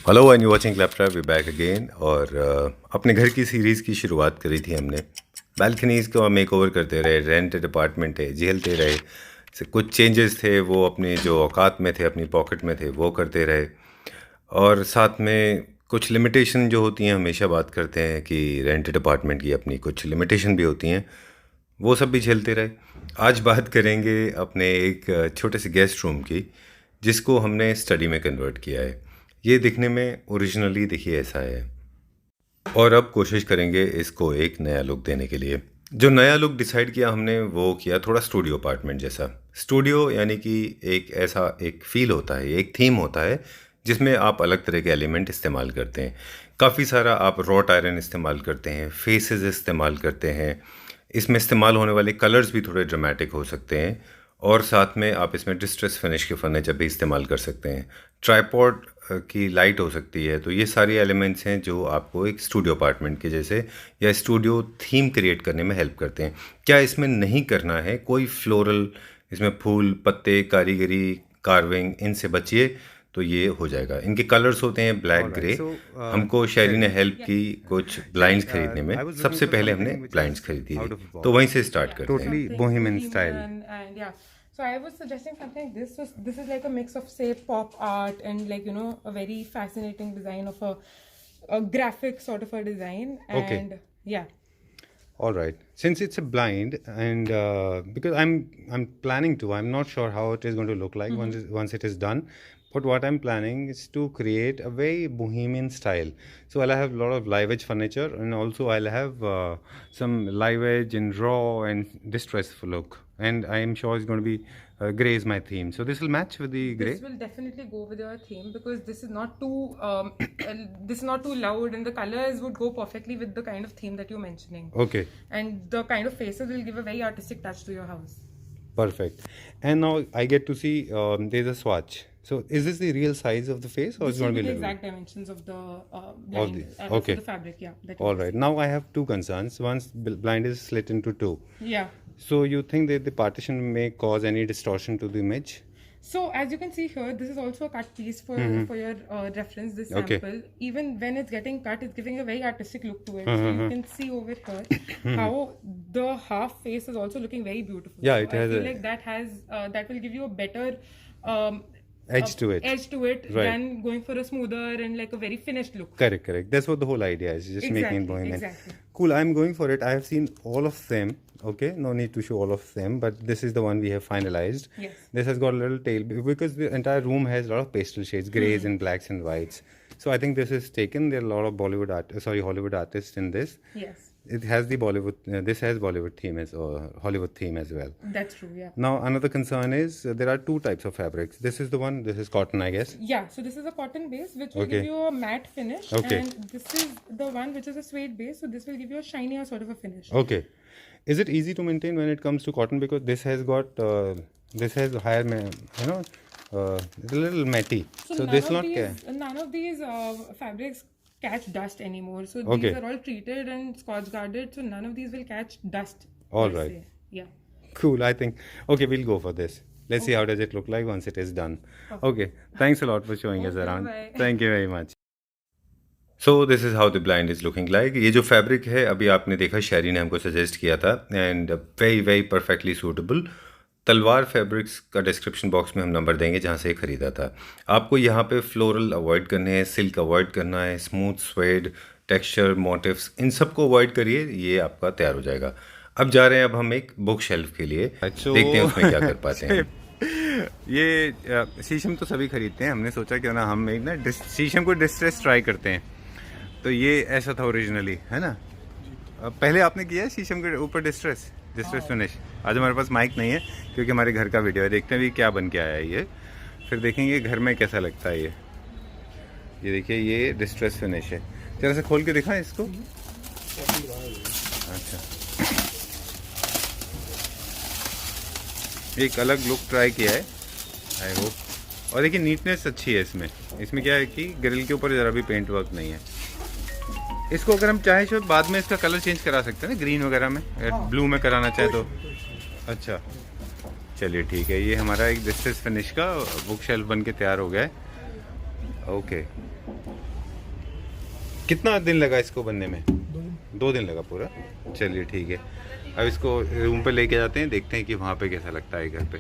Hello and you watching claptrap we back again. और अपने घर की सीरीज़ की शुरुआत करी थी हमने। बालकनीज़ को मेक ओवर करते रहे, रेंटेड अपार्टमेंट है झेलते रहे, से कुछ चेंजेस थे वो अपने जो औकात में थे, अपनी पॉकेट में थे, वो करते रहे। और साथ में कुछ लिमिटेशन जो होती हैं, हमेशा बात करते हैं कि रेंटेड अपार्टमेंट की अपनी कुछ लिमिटेशन भी होती हैं, वो सब भी झेलते रहे। आज बात करेंगे अपने एक छोटे से गेस्ट रूम की, जिसको हमने स्टडी में कन्वर्ट किया है। ये दिखने में ओरिजिनली देखिए ऐसा है, और अब कोशिश करेंगे इसको एक नया लुक देने के लिए। जो नया लुक डिसाइड किया हमने वो किया थोड़ा स्टूडियो अपार्टमेंट जैसा। स्टूडियो यानी कि एक ऐसा एक फील होता है, एक थीम होता है जिसमें आप अलग तरह के एलिमेंट इस्तेमाल करते हैं। काफ़ी सारा आप रॉट आयरन इस्तेमाल करते हैं, फेसेस इस्तेमाल करते हैं। इसमें इस्तेमाल होने वाले कलर्स भी थोड़े ड्रामेटिक हो सकते हैं, और साथ में आप इसमें डिस्ट्रेस फिनिश के फर्नीचर भी इस्तेमाल कर सकते हैं। ट्राईपॉड की लाइट हो सकती है। तो ये सारे एलिमेंट्स हैं जो आपको एक स्टूडियो अपार्टमेंट के जैसे या स्टूडियो थीम क्रिएट करने में हेल्प करते हैं। क्या इसमें नहीं करना है कोई फ्लोरल, इसमें फूल पत्ते कारीगरी कार्विंग, इनसे बचिए तो ये हो जाएगा। इनके कलर्स होते हैं ब्लैक ग्रे। हमको शैरी ने हेल्प की कुछ ब्लाइंड्स खरीदने में। सबसे पहले हमने ब्लाइंड्स खरीदी थी, तो वहीं से स्टार्ट करते हैं। Totally bohemian style. And yeah, so I was suggesting something like this. So this is like a mix of say pop art and like a very fascinating design of a graphic sort of a design. Okay. And yeah. All right. Since it's a blind, and because I'm planning to, I'm not sure how it is going to look like once it is done. But what I'm planning is to create a very bohemian style. So I'll have a lot of live edge furniture, and also I'll have some live edge and raw and distressed look. And I am sure it's going to be gray is my theme. So this will match with the gray. This will definitely go with your theme because this is not too this is not too loud, and the colors would go perfectly with the kind of theme that you're mentioning. Okay. And the kind of faces will give a very artistic touch to your house. Perfect. And now I get to see there's a swatch. So is this the real size of the face, or This it's will going to be be the little? exact dimensions of the blind, the- okay. the fabric, yeah. That you All can right. see. Now I have two concerns. Once blind is split into two. Yeah. So you think that the partition may cause any distortion to the image? So as you can see here, this is also a cut piece for your reference. This Okay. sample, even when it's getting cut, it's giving a very artistic look to it. So you can see over here how the half face is also looking very beautiful. Yeah, So it has I feel a- like that will give you a better um, Edge to it. edge to it Right. than going for a smoother and like a very finished look. Correct, correct. That's what the whole idea is, just making it bohemian. Exactly. Cool, I'm going for it. I have seen all of them. Okay, no need to show all of them, but this is the one we have finalized. Yes. This has got a little tail because the entire room has a lot of pastel shades, grays and blacks and whites. So I think this is taken. There are a lot of Hollywood artists in this. Yes, It has the Bollywood. This has Bollywood theme Hollywood theme as well. that's true. Yeah. Now another concern is there are two types of fabrics. This is the one. This is cotton, I guess. Yeah, so this is a cotton base which will Okay. give you a matte finish, Okay. and this is the one which is a suede base, so this will give you a shinier sort of a finish. Okay. Is it easy to maintain when it comes to cotton, because this has got this has higher it's a little matty. So this not none of these fabrics catch dust anymore. So Okay. these are all treated and scotch guarded, so none of these will catch dust. All per right. se. Yeah. cool. I think okay, we'll go for this. Let's see how does it look like once it is done. Okay. Thanks a lot for showing us Okay, around. bye. Thank you very much. So this is how the blind is looking like. ये जो fabric है अभी आपने देखा, शैरी ने हमको suggest किया था, and very very perfectly suitable. तलवार फैब्रिक्स का डिस्क्रिप्शन बॉक्स में हम नंबर देंगे जहाँ से ये ख़रीदा था। आपको यहाँ पे फ्लोरल अवॉइड करने हैं, सिल्क अवॉइड करना है, स्मूथ स्वेड टेक्सचर मोटिव्स, इन सब को अवॉइड करिए, ये आपका तैयार हो जाएगा। अब जा रहे हैं अब हम एक बुक शेल्फ के लिए, अच्छा। देखते हैं उसमें क्या कर पाते हैं। ये शीशम तो सभी खरीदते हैं, हमने सोचा क्यों ना हम एक ना शीशम को डिस्ट्रेस ट्राई करते हैं। तो ये ऐसा था ओरिजिनली, है ना? पहले आपने किया है शीशम के ऊपर डिस्ट्रेस फिनिश। आज हमारे पास माइक नहीं है क्योंकि हमारे घर का वीडियो है, देखते हैं भी क्या बन के आया है ये, फिर देखेंगे घर में कैसा लगता है ये देखिए, ये डिस्ट्रेस फिनिश है। जरा से खोल के दिखाएं इसको। अच्छा, एक अलग लुक ट्राई किया है, आई होप। और देखिए नीटनेस अच्छी है इसमें क्या है कि ग्रिल के ऊपर ज़रा भी पेंट वर्क नहीं है। इसको अगर हम चाहें तो बाद में इसका कलर चेंज करा सकते हैं ना, ग्रीन वगैरह में, ब्लू में कराना चाहे तो। अच्छा चलिए ठीक है, ये हमारा एक डिस्ट्रेस फिनिश का बुक शेल्फ बन के तैयार हो गया है। ओके कितना दिन लगा इसको बनने में? 2 दिन लगा पूरा। चलिए ठीक है, अब इसको रूम पे लेके जाते हैं, देखते हैं कि वहाँ पे कैसा लगता है घर पे।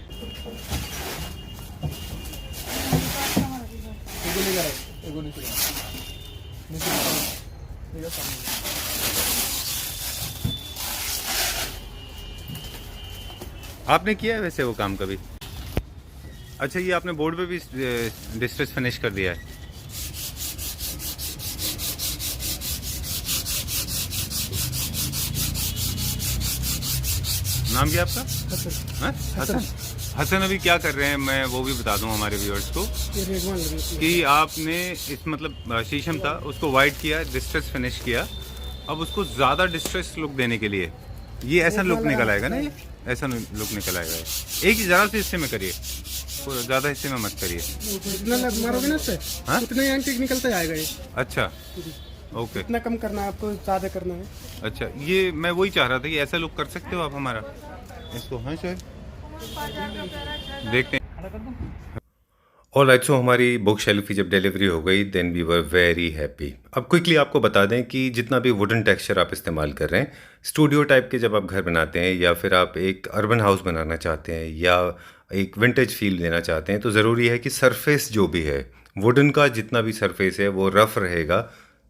आपने किया है वैसे वो काम कभी? अच्छा, ये आपने बोर्ड पे भी डिस्ट्रेस फिनिश कर दिया है? नाम क्या आपका? हाँ? हसन। हसन अभी क्या कर रहे हैं, मैं वो भी बता दूं हमारे व्यूअर्स को कि आपने इस मतलब शीशम था उसको वाइट किया, डिस्ट्रेस फिनिश किया, अब उसको ज़्यादा डिस्ट्रेस लुक देने के लिए ये ऐसा लुक निकल आएगा ना, ये ऐसा लुक निकल आएगा। एक ही ज़रा से हिस्से में करिए, ज़्यादा हिस्से में मत करिए। मारोगे ना उससे, हाँ? उतना ही एंटीक निकलता जाएगा ये। अच्छा, ओके। इतना कम करना है आपको, ज़्यादा करना है। अच्छा, ये मैं वही चाह रहा था कि ऐसा लुक कर सकते हो आप हमारा इसको? हाँ सर, देखते हैं। ऑलराइट, सो हमारी बुक शेल्फ की जब डिलीवरी हो गई then we were very happy. अब क्विकली आपको बता दें कि जितना भी वुडन टेक्सचर आप इस्तेमाल कर रहे हैं, स्टूडियो टाइप के जब आप घर बनाते हैं या फिर आप एक अर्बन हाउस बनाना चाहते हैं या एक विंटेज फील देना चाहते हैं, तो ज़रूरी है कि सरफेस जो भी है वुडन का, जितना भी सरफेस है वो रफ़ रहेगा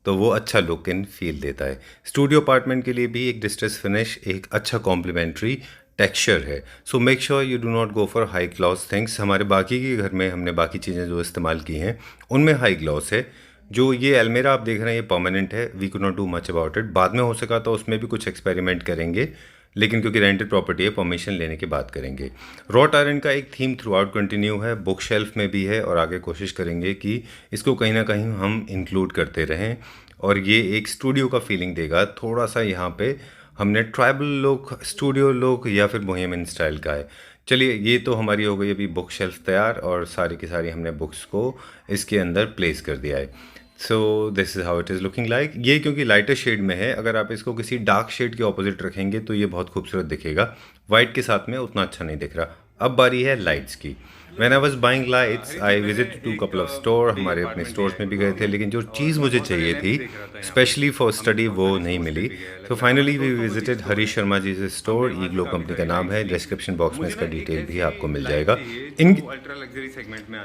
तो वो अच्छा लुक एंड फील देता है। स्टूडियो अपार्टमेंट के लिए भी एक डिस्ट्रेस फिनिश एक अच्छा कॉम्प्लीमेंट्री टेक्सचर है। So make sure you do not go for high gloss things. हमारे बाकी के घर में हमने बाकी चीज़ें जो इस्तेमाल की हैं उनमें हाई ग्लॉस है। जो ये अलमेरा आप देख रहे हैं ये परमानेंट है, we could not do much about it. बाद में हो सका तो उसमें भी कुछ एक्सपेरिमेंट करेंगे, लेकिन क्योंकि रेंटेड प्रॉपर्टी है परमिशन लेने के बाद करेंगे। रॉट आयरन का एक थीम थ्रू आउट कंटिन्यू है, बुक शेल्फ में भी है और आगे कोशिश करेंगे कि इसको कहीं ना कहीं हम इंक्लूड करते रहें और ये एक स्टूडियो का फीलिंग देगा। थोड़ा सा यहाँ पे हमने ट्राइबल लुक, स्टूडियो लुक या फिर बोहेमियन स्टाइल का है। चलिए, ये तो हमारी हो गई अभी बुक शेल्फ तैयार और सारी की सारी हमने बुक्स को इसके अंदर प्लेस कर दिया है। So this is how it is looking like. ये क्योंकि लाइटर शेड में है, अगर आप इसको किसी डार्क शेड के ऑपोजिट रखेंगे तो ये बहुत खूबसूरत दिखेगा, वाइट के साथ में उतना अच्छा नहीं दिख रहा। अब बारी है लाइट्स की। When I was buying lights, I visited to couple of store, हमारे अपने स्टोर्स में भी गए थे, लेकिन जो चीज़ मुझे चाहिए थी स्पेशली फॉर स्टडी वो नहीं मिली। तो finally we visited Harish Sharma ji से स्टोर, ईग्लो कंपनी का नाम है। डिस्क्रिप्शन बॉक्स में इसका डिटेल भी आपको मिल जाएगा।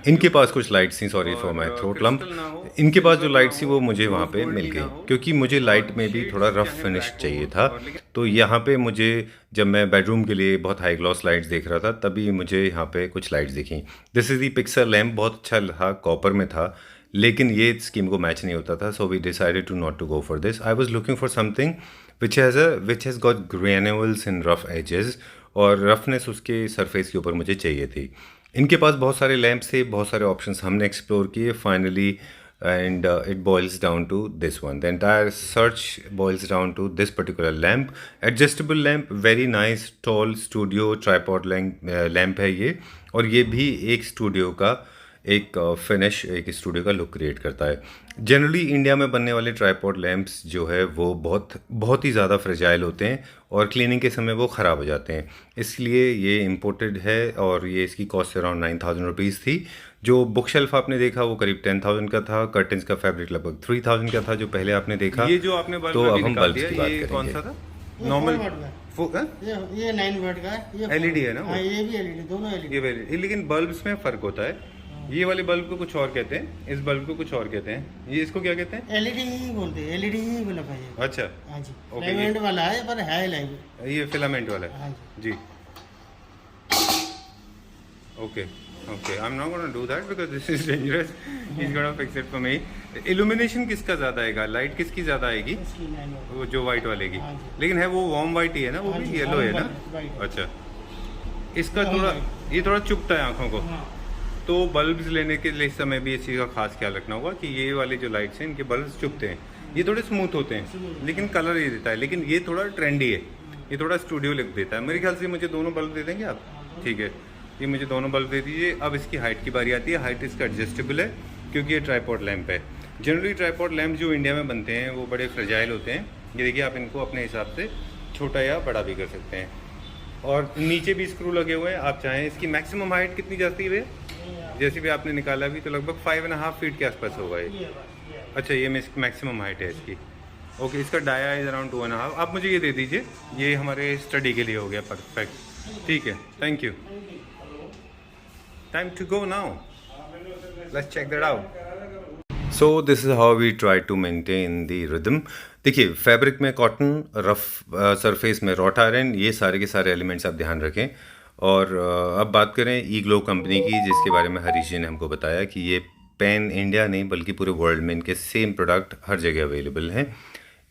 इनके पास कुछ लाइट्स थी, sorry for my throat lump. इनके पास जो लाइट्स थी वो मुझे वहाँ पे मिल गई, क्योंकि मुझे लाइट में भी थोड़ा रफ फिनिश चाहिए था। तो यहाँ पे मुझे, जब मैं बेडरूम के लिए बहुत हाई ग्लॉस लाइट्स देख रहा था तभी मुझे यहाँ पे कुछ लाइट्स दिखी। This is the Pixar lamp, बहुत अच्छा था, कॉपर में था, लेकिन ये स्कीम को मैच नहीं होता था। So we decided to not to go for this. I was looking for something which has got granules in rough edges, और रफनेस उसके सरफेस के ऊपर मुझे चाहिए थी। इनके पास बहुत सारे लैम्प्स थे, बहुत सारे ऑप्शंस हमने एक्सप्लोर किए finally, and it boils down to this one. The entire search boils down to this particular lamp, adjustable lamp, very nice tall studio tripod lamp है ये, और ये भी एक स्टूडियो का एक फिनिश, एक स्टूडियो का लुक क्रिएट करता है। जनरली इंडिया में बनने वाले ट्राईपॉड लैंप्स जो है वो बहुत ही ज़्यादा फ्रेजाइल होते हैं और क्लीनिंग के समय वो ख़राब हो जाते हैं, इसलिए ये इम्पोर्टेड है और ये इसकी कॉस्ट अराउंड 9,000 रुपीज़ थी। जो बुक शेल्फ आपने देखा वो करीब 10,000 का था, कर्टन्स का फैब्रिक लगभग 3,000 का था जो पहले आपने देखा। ये जो आपने बल्ब तो अब हम निकाल बल्ब दिया, की बात ये कौन सा करेंगे। था? नॉर्मल ये 9 वाट का है, ये एलईडी है ना वो? हाँ, ये भी एलईडी, दोनों एलईडी। ये वैलिड, लेकिन बल्ब्स में फ़र्क होता है। ये वाले बल्ब को कुछ और कहते हैं, इस बल्ब को कुछ और कहते हैं। ये इसको क्या कहते हैं? एलईडी ही बोलते हैं, एलईडी ही बल्ब है ये। अच्छा, हाँ जी, ओके, फिलामेंट वाला है पर है लाइव। ये फिलामेंट वाला है। हाँ जी, okay okay, I am not gonna do that because this is dangerous. He is gonna fix it for me. Illumination किसका ज़्यादा आएगा, लाइट किसकी ज़्यादा आएगी? इसकी 9 वाट। वो जो वाइट वाले की, हाँ जी। लेकिन है वो वार्म वाइट ही है ना, वो हाँ भी जी, येलो है warm ना? white, white। अच्छा, इसका warm थोड़ा white। ये थोड़ा चुभता है आँखों को। हाँ। तो बल्ब्स लेने के लिए इस समय भी इस चीज़ का खास ख्याल रखना होगा कि ये वाले जो लाइट्स हैं इनके बल्ब्स चुभते हैं। ये थोड़े स्मूथ होते हैं लेकिन कलर ये देता है, लेकिन ये थोड़ा ट्रेंडी है, ये थोड़ा स्टूडियो लुक देता है। मेरे ख्याल से मुझे दोनों बल्ब दे देंगे आप? ठीक है, ये मुझे दोनों बल्ब दे दीजिए। अब इसकी हाइट की बारी आती है। हाइट इसका एडजस्टेबल है क्योंकि ये ट्राईपॉड लैंप है। जनरली ट्राईपॉड लैंप जो इंडिया में बनते हैं वो बड़े फ्रेजाइल होते हैं। ये देखिए, आप इनको अपने हिसाब से छोटा या बड़ा भी कर सकते हैं, और नीचे भी स्क्रू लगे हुए हैं। आप चाहें इसकी मैक्सिमम हाइट कितनी जाती है? जैसे भी आपने निकाला भी तो लगभग 5.5 फीट के आसपास होगा ये। अच्छा ये मैक्सिमम हाइट है इसकी। ओके, इसका डाया इज अराउंड 2.5। आप मुझे ये दे दीजिए, ये हमारे स्टडी के लिए हो गया परफेक्ट। ठीक है, thank you. Time to go now, let's check that out. So this is how we try to maintain the rhythm. देखिए, फैब्रिक में कॉटन, रफ सरफेस में रॉट आयरन, ये सारे के सारे एलिमेंट्स आप ध्यान रखें। और अब बात करें ई ग्लो कंपनी की, जिसके बारे में हरीश जी ने हमको बताया कि ये पैन इंडिया नहीं बल्कि पूरे वर्ल्ड में इनके सेम प्रोडक्ट हर जगह अवेलेबल हैं,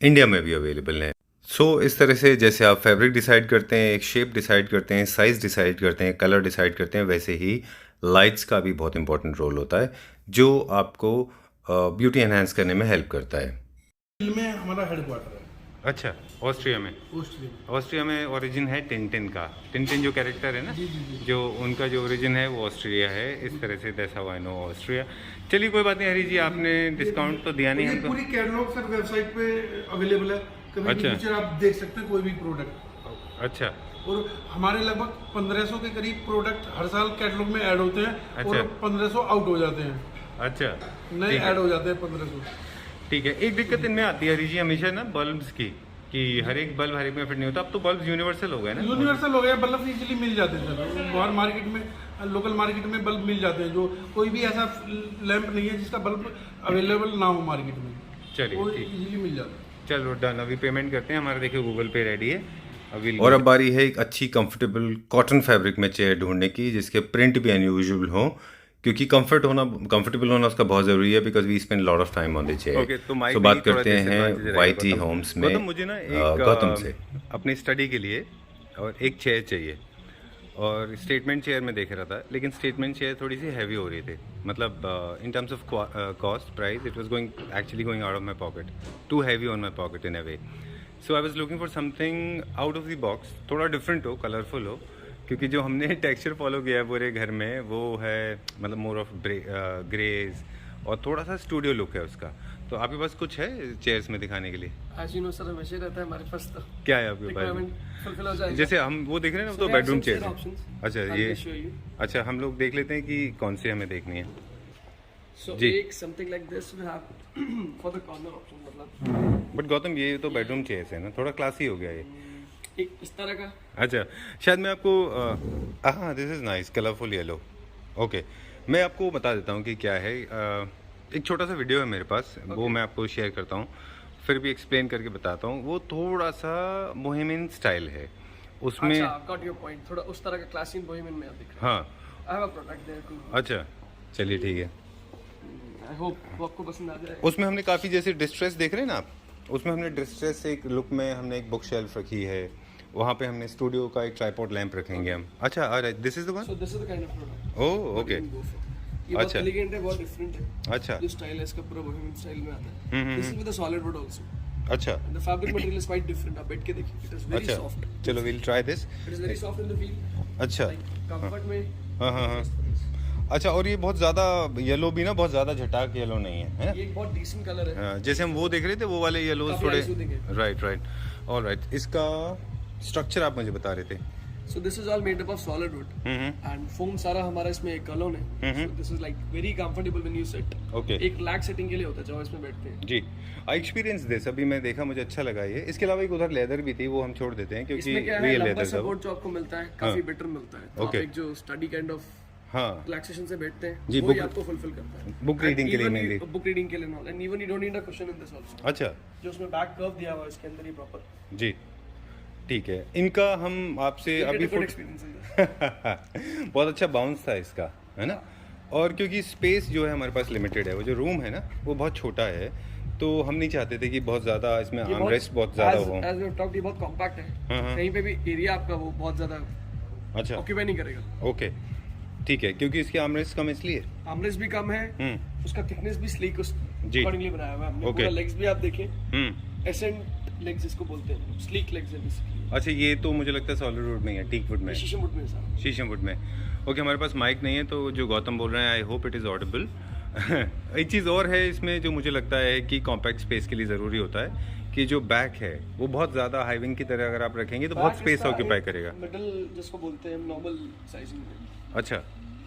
इंडिया में भी अवेलेबल हैं। सो इस तरह से जैसे आप फैब्रिक डिसाइड करते हैं, एक शेप डिसाइड करते हैं, साइज़ डिसाइड करते हैं, कलर डिसाइड करते हैं, वैसे ही लाइट्स का भी बहुत इंपॉर्टेंट रोल होता है जो आपको ब्यूटी एनहांस करने में हेल्प करता है। में हमारा हेडक्वार्टर है अच्छा, ऑस्ट्रिया में। ऑस्ट्रिया में। ऑस्ट्रिया में ओरिजिन है टिंटिन का। टिंटिन जो कैरेक्टर है ना, जो उनका जो ओरिजिन है वो ऑस्ट्रिया है। इस तरह से that's how I know Austria. चलिए कोई बात नहीं हरी जी, आपने डिस्काउंट तो दिया नहीं हमको। पूरी कैटलॉग सर वेबसाइट पे अवेलेबल है, कभी अच्छा। भी फीचर आप देख सकते हैं कोई भी प्रोडक्ट। अच्छा और हमारे लगभग 1500 के करीब प्रोडक्ट हर साल कैटलॉग में ऐड होते हैं। अच्छा। और 1500 आउट हो जाते हैं, अच्छा, नए ठीक है। ऐड हो जाते हैं 1500। ठीक है। एक दिक्कत इनमें आती है हरी जी हमेशा ना, बल्ब्स की, कि हर एक बल्ब हर एक में फिट नहीं होता। अब तो बल्ब यूनिवर्सल हो गए ना। यूनिवर्सल हो गया, बल्ब इजीली मिल जाते हैं सर। बाहर मार्केट में, लोकल मार्केट में बल्ब मिल जाते हैं। जो कोई भी ऐसा लैंप नहीं है जिसका बल्ब अवेलेबल ना हो मार्केट में, चलिए वो ठीक, इजीली मिल जाता है। चलो डन। अभी पेमेंट करते हैं, हमारा देखिए गूगल पे रेडी है अभी। और अब बारी है एक अच्छी कंफर्टेबल कॉटन फैब्रिक में चेयर ढूंढने की जिसके प्रिंट भी अनयूजुअल हो, क्योंकि कंफर्टेबल होना उसका बहुत ज़रूरी है, because we spend lot of time on the chair. Okay, तो माइक सो बात करते हैं वाईटी होम्स में मुझे ना एक गौतम से। अपनी स्टडी के लिए और एक चेयर चाहिए, और स्टेटमेंट चेयर में देख रहा था, लेकिन स्टेटमेंट चेयर थोड़ी सी हैवी हो रही थी। मतलब in terms of cost price it was actually going out of my pocket, too heavy on my pocket in a way. So I was looking for something out of the box, थोड़ा different हो, colourful हो, क्योंकि जो हमने texture follow किया है पूरे घर में वो है मतलब मोर ऑफ ग्रेज और थोड़ा सा स्टूडियो लुक है उसका। तो आपके पास कुछ है चेयर्स में दिखाने के लिए? आज यू नो सर, हमेशा रहता है हमारे पास, तो क्या है आपके रिक्वायरमेंट पास? फुलफिल हो जाएगा। जैसे हम वो देख रहे हैं ना, वो तो So, we have bedroom some chair chair है। options. अच्छा I'll ये, just show you. अच्छा हम लोग देख लेते हैं कि कौन सी हमें देखनी है। So जी। एक something like this we have for the corner option, मतलब बट गौतम ये तो बेडरूम चेयर्स है ना, थोड़ा क्लासी हो गया ये। एक इस तरह का। अच्छा, शायद मैं आपको हाँ, this is nice, colourful yellow. Okay, मैं आपको बता देता हूँ कि क्या है। एक छोटा सा वीडियो है मेरे पास, वो मैं आपको शेयर करता हूँ, फिर भी एक्सप्लेन करके बताता हूँ। वो थोड़ा सा बोहेमियन स्टाइल है उसमें। अच्छा, गॉट योर पॉइंट। थोड़ा उस तरह का क्लासी इन बोहेमियन में आप दिख रहा है। हाँ, I have a product there too. अच्छा चलिए ठीक है। आई होप वो आपको पसंद आ जाए। उसमें हमने काफ़ी, जैसे डिस्ट्रेस देख रहे हैं ना आप, उसमें हमने डिस्ट्रेस एक लुक में हमने एक बुक शेल्फ रखी है, वहाँ पे हमने स्टूडियो का एक ट्राइपॉड लैंप रखेंगे हम। अच्छा, alright, this is the one. So this is the kind of product. Oh okay, ये बहुत अच्छा। एलिगेंट है, बहुत डिफरेंट है। अच्छा जो स्टाइल है इसका पूरा बोहेमियन स्टाइल में आता है। This is with a solid wood also. अच्छा the fabric material is quite different. आप बैठ के देखिए, इट इज वेरी अच्छा, सॉफ्ट। चलो will try this. It is very soft in the feel. अच्छा, लाइक कंफर्ट में। हाँ हाँ हाँ। अच्छा, और ये बहुत ज़्यादा येलो भी ना, बहुत ज़्यादा झटाक येलो नहीं है, है ना? ये एक बहुत डिसेंट कलर है। हाँ, जैसे हम वो देख रहे थे वो वाले येलो काफी थोड़े। eye-soothing है। Right alright. इसका स्ट्रक्चर आप मुझे बता रहे थे। So this is all made up of solid wood and foam सारा हमारा इसमें एक कलोन है। So this is like very comfortable when you sit. Okay. एक रिलैक्स सेटिंग के लिए होता है जब इसमें बैठते हैं। जी, आई एक्सपीरियंस दिस, अभी मैं देखा, मुझे अच्छा लगा ये। इसके अलावा एक उधर लेदर भी थी, वो हम छोड़ देते हैं क्योंकि इसमें क्या है, रियल लंबा लेदर था वो। सपोर्ट जो आपको मिलता है काफी बेटर मिलता है। तो आप Okay. एक जो स्टडी काइंड ऑफ हाँ, रिलैक्सेशन से बैठते हैं जी, वो ही book- आपको फुलफिल करता है। बुक रीडिंग के लिए मेनली। बुक रीडिंग के लिए and even you don't need a cushion in this also. अच्छा जो उसमें बैक कर्व दिया हुआ है इसके अंदर ही प्रॉपर। जी, ठीक है। इनका हम आपसे अभी गुड एक्सपीरियंस इन दिस। बहुत अच्छा बाउंस था इसका, है ना? और क्योंकि स्पेस जो है हमारे पास लिमिटेड है, वो जो रूम है ना वो बहुत छोटा है, तो हम नहीं चाहते थे कि बहुत ज़्यादा इसमें आर्मरेस्ट बहुत ज़्यादा हो। एज वी हैव टॉक्ड, ये बहुत कॉम्पैक्ट है। हाँ। कहीं पे भी एरिया आपका वो बहुत ज्यादा अच्छा, ऑक्यूपाई नहीं करेगा। ओके, ठीक है, क्योंकि इसके आर्मरेस्ट कम इसलिए। आर्मरेस्ट भी कम है, उसका थिकनेस भी स्लीक जी। अकॉर्डिंगली बनाया हुआ है हमने। Okay. पूरा लेग्स भी आप देखें, हम्म, एसेंट लेग्स जिसको बोलते हैं, स्लीक लेग्स है बेसिकली। अच्छा, ये तो मुझे लगता है सॉलिड वुड में ही है, टीक वुड में है। शीशम वुड में सारा। शीशम वुड में। ओके, हमारे पास माइक नहीं है, तो जो गौतम बोल रहे हैं I hope it is Audible. एक चीज़ और है इसमें जो मुझे लगता है कि कॉम्पैक्ट स्पेस के लिए ज़रूरी होता है कि जो बैक है वो बहुत ज़्यादा हाईविंग की तरह अगर आप रखेंगे तो बहुत स्पेस ऑक्यूपाई करेगा। मिडल जिसको बोलते हैं नॉर्मल साइजिंग में। अच्छा,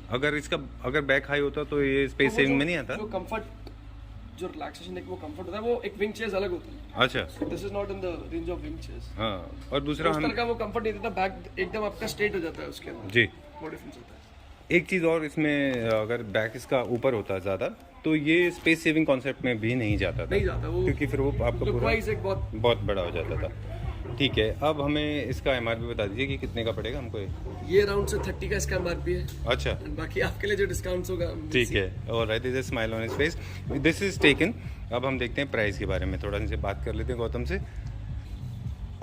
अगर बैक हाई होता तो ये स्पेस सेविंग में नहीं आता? जो कंफर्ट जो रिलैक्सेशन है वो कंफर्ट होता है वो एक विंग चेयर्स अलग होती है. अच्छा. This is not in the range of wing chairs. हाँ, और दूसरा उस हम तरह का वो कंफर्ट नहीं देता. बैक एकदम आपका स्ट्रेट हो जाता है उसके अंदर. जी, वो डिफरेंस होता है. एक चीज़ और इसमें, अगर बैक इसका ऊपर होता ज़्यादा तो ये स्पेस सेविंग कॉन्सेप्ट में भी नहीं जाता था. नहीं जाता वो, क्योंकि फिर वो आपका लुक पूरा वाइज एक बहुत. बहुत बड़ा हो जाता था. ठीक है, अब हमें इसका एमआरपी बता दीजिए कि कितने का पड़ेगा हमको ये. ये अराउंड से 30 का इसका एमआरपी है. अच्छा, बाकी आपके लिए जो डिस्काउंट्स होगा ठीक है. और right, is a smile on his face. This is taken. अब हम देखते हैं प्राइस के बारे में, थोड़ा इनसे बात कर लेते हैं गौतम से.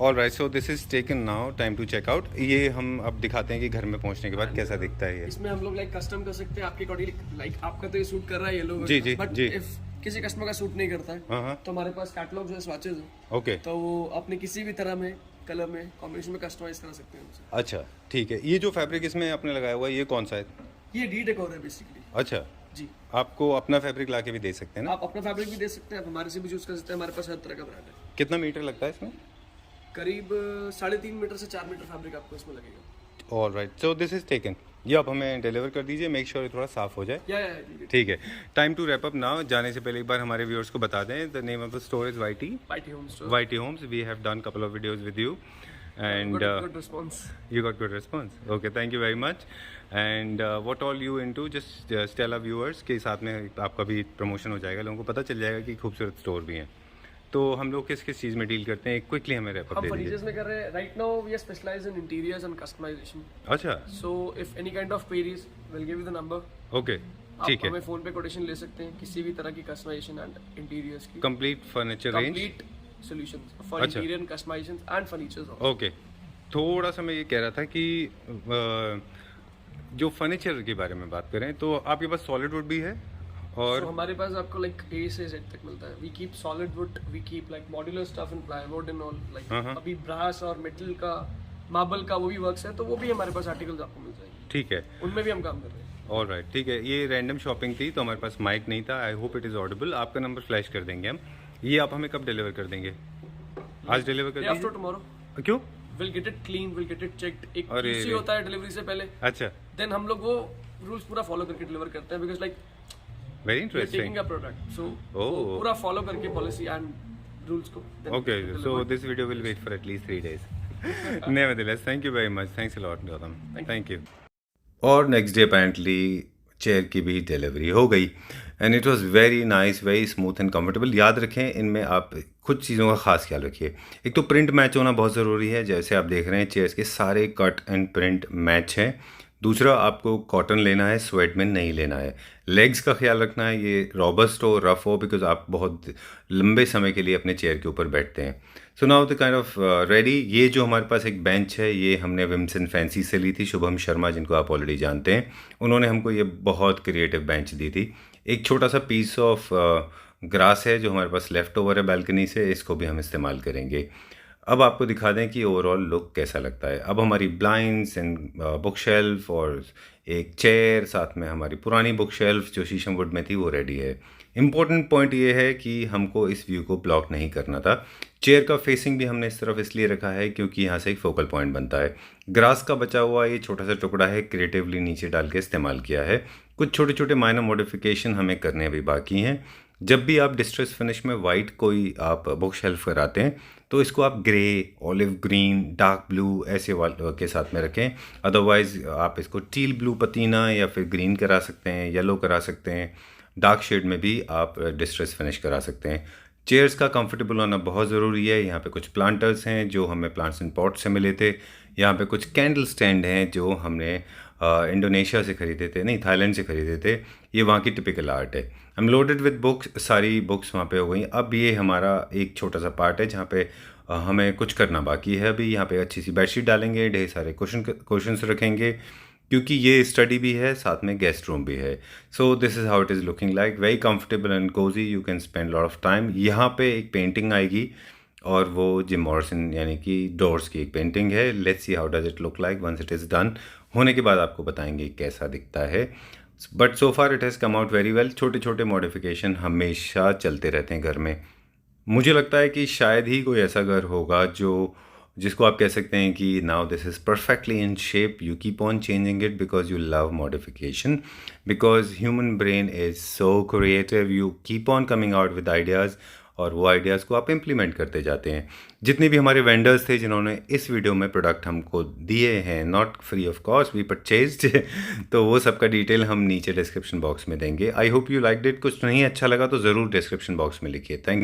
All right, so this is taken now, time to check out. ये हम अब दिखाते हैं कि घर में पहुंचने के बाद कैसा दिखता है ये. इसमें हम लोग लाइक कस्टम कर सकते हैं आपके अकॉर्डिंग. लाइक आपका तो ये सूट कर रहा है येलो, जी, जी, बट जी. इफ किसी कस्टमर का सूट नहीं करता है हाँ, तो हमारे पास कैटलॉग्स है, स्वैचेस हैं, ओके. तो वो अपने किसी भी तरह में कलर में कॉम्बिनेशन में कस्टमाइज करा सकते हैं उनसे. अच्छा, ठीक है. ये जो फैब्रिक इसमें आपने लगाया हुआ है ये कौन सा है? ये डी डेकोर है बेसिकली. अच्छा, जी, आपको अपना फैब्रिक ला के भी दे सकते हैं ना? आप अपना फैब्रिक भी दे सकते हैं, आप हमारे से भी यूज कर सकते हैं. हमारे पास हर तरह का ब्रांड है. कितना मीटर लगता है इसमें? करीब 3.5 मीटर से 4 मीटर फैब्रिक आपको इसमें लगेगा. All right, so this is taken. ये आप हमें डिलीवर कर दीजिए, मेक श्योर थोड़ा साफ हो जाए. या ठीक है. Time to wrap up now. जाने से पहले एक बार हमारे व्यूअर्स को बता दें, the name of the store is YT home store. YT homes. We have done couple of videos with you and good response. you got good response. Okay, thank you very much. And what all you into, just tell our viewers के साथ में आपका भी promotion हो जाएगा, लोगों को पता चल जाएगा कि खूबसूरत स्टोर भी हैं. तो हम लोग किस किस चीज़ में डील करते हैं, क्विकली हमें रैप अप हम दे फर्नीचर्स दीजिए. में कर रहे हैं. Right now we are specialized in interiors and customization. अच्छा, so if any kind of queries will give you the number. Okay, आप ठीक है. हमें फोन पे कोटेशन ले सकते हैं किसी भी तरह की कस्टमाइजेशन एंड इंटीरियर्स की. Complete furniture range. Complete solutions for अच्छा. Interior customization and furnitures. Okay. थोड़ा सा मैं ये कह रहा था कि जो फर्नीचर के बारे में बात करें तो आपके पास सॉलिड वुड भी है और So, हमारे पास आपको लाइक ए से जेड तक मिलता है. We keep solid wood, we keep like modular stuff in plywood and all. Like अभी ब्रास और मेटल का, मार्बल का वो भी वर्क्स है, तो वो भी हमारे पास आर्टिकल्स आपको मिल जाएंगे. ठीक है. उनमें भी हम काम कर रहे हैं. ऑल राइट, ठीक है. ये रैंडम शॉपिंग थी तो हमारे पास माइक नहीं था. I hope it is Audible. आपका नंबर फ्लैश कर देंगे हम. ये आप हमें कब डिलीवर कर देंगे? आज डिलीवर कर आफ्टर दीजिए. टुमारो क्यों? Will get it clean, will get it checked. एक अरे QC रे. होता है डिलीवरी से पहले. अच्छा, देन हम लोग वो रूल्स पूरा फॉलो करके डिलीवर करते हैं, because like very we are taking interesting. A product. So Oh. पूरा फॉलो करके पॉलिसी एंड रूल्स को. then Okay, so deliver. this video will wait for at least 3 days. Nevertheless, thank you very much. Thanks a lot, Gautam. Thank you. और next day apparently chair की भी delivery हो गई and it was very nice, very smooth and comfortable. याद रखें, इनमें आप कुछ चीज़ों का खास ख्याल रखिए. एक तो प्रिंट मैच होना बहुत ज़रूरी है. जैसे आप देख रहे हैं चेयर्स के सारे कट एंड प्रिंट मैच हैं. दूसरा, आपको कॉटन लेना है, स्वेट में नहीं लेना है. लेग्स का ख्याल रखना है, ये रॉबस्ट हो, रफ हो, बिकॉज आप बहुत लंबे समय के लिए अपने चेयर के ऊपर बैठते हैं. So now the kind of ready. ये जो हमारे पास एक बेंच है, ये हमने विम्स एंड फैंसी से ली थी. शुभम शर्मा, जिनको आप ऑलरेडी जानते हैं, उन्होंने हमको ये बहुत क्रिएटिव बेंच दी थी. एक छोटा सा पीस ऑफ ग्रास है जो हमारे पास लेफ़्ट ओवर है बालकनी से, इसको भी हम इस्तेमाल करेंगे. अब आपको दिखा दें कि ओवरऑल लुक कैसा लगता है. अब हमारी ब्लाइंड्स एंड बुक शेल्फ और एक चेयर, साथ में हमारी पुरानी बुक शेल्फ जो शीशम वुड में थी वो रेडी है. इम्पोर्टेंट पॉइंट ये है कि हमको इस व्यू को ब्लॉक नहीं करना था. चेयर का फेसिंग भी हमने इस तरफ इसलिए रखा है क्योंकि यहाँ से एक फोकल पॉइंट बनता है. ग्रास का बचा हुआ ये छोटा सा टुकड़ा है, क्रिएटिवली नीचे डाल के इस्तेमाल किया है. कुछ छोटे छोटे माइनर मॉडिफिकेशन हमें करने अभी बाकी हैं. जब भी आप डिस्ट्रेस फिनिश में वाइट कोई आप बुक शेल्फ कराते हैं तो इसको आप grey, olive green, dark blue ऐसे वाले के साथ में रखें. अदरवाइज़ आप इसको टील ब्लू पतीना या फिर ग्रीन करा सकते हैं, येलो करा सकते हैं. डार्क शेड में भी आप डिस्ट्रेस फिनिश करा सकते हैं. चेयर्स का कंफर्टेबल होना बहुत ज़रूरी है. यहाँ पे कुछ प्लांटर्स हैं जो हमें प्लांट्स इन पॉट से मिले थे. यहाँ पे कुछ कैंडल स्टैंड हैं जो हमने इंडोनेशिया से ख़रीदे थे, नहीं थाईलैंड से ख़रीदे थे. ये वहाँ की टिपिकल आर्ट है. I am loaded with books. सारी बुक्स वहाँ पे हो गई. अब ये हमारा एक छोटा सा पार्ट है जहाँ पे हमें कुछ करना बाकी है. अभी यहाँ पे अच्छी सी बेडशीट डालेंगे, ढेर सारे क्वेश्चंस रखेंगे क्योंकि ये स्टडी भी है, साथ में गेस्ट रूम भी है. So this is how it is looking like. Very comfortable and cosy. You can spend lot of time. यहाँ पे एक पेंटिंग आएगी और वो जिम मॉरिसन यानी कि डोर्स की एक पेंटिंग है. Let's see how does it look like. Once it is done होने के बाद आपको बताएंगे कैसा दिखता है. But so far it has come out very well. छोटे छोटे मॉडिफिकेशन हमेशा चलते रहते हैं घर में. मुझे लगता है कि शायद ही कोई ऐसा घर होगा जो जिसको आप कह सकते हैं कि now this is perfectly in shape, you keep on changing it because you love modification, because human brain is so creative, you keep on coming out with ideas और वो आइडियाज़ को आप इम्प्लीमेंट करते जाते हैं। जितने भी हमारे वेंडर्स थे जिन्होंने इस वीडियो में प्रोडक्ट हमको दिए हैं, not free of cost, we purchased तो वो सबका डिटेल हम नीचे डिस्क्रिप्शन बॉक्स में देंगे। I hope you like it. कुछ नहीं अच्छा लगा तो ज़रूर डिस्क्रिप्शन बॉक्स में लिखिए। थैंक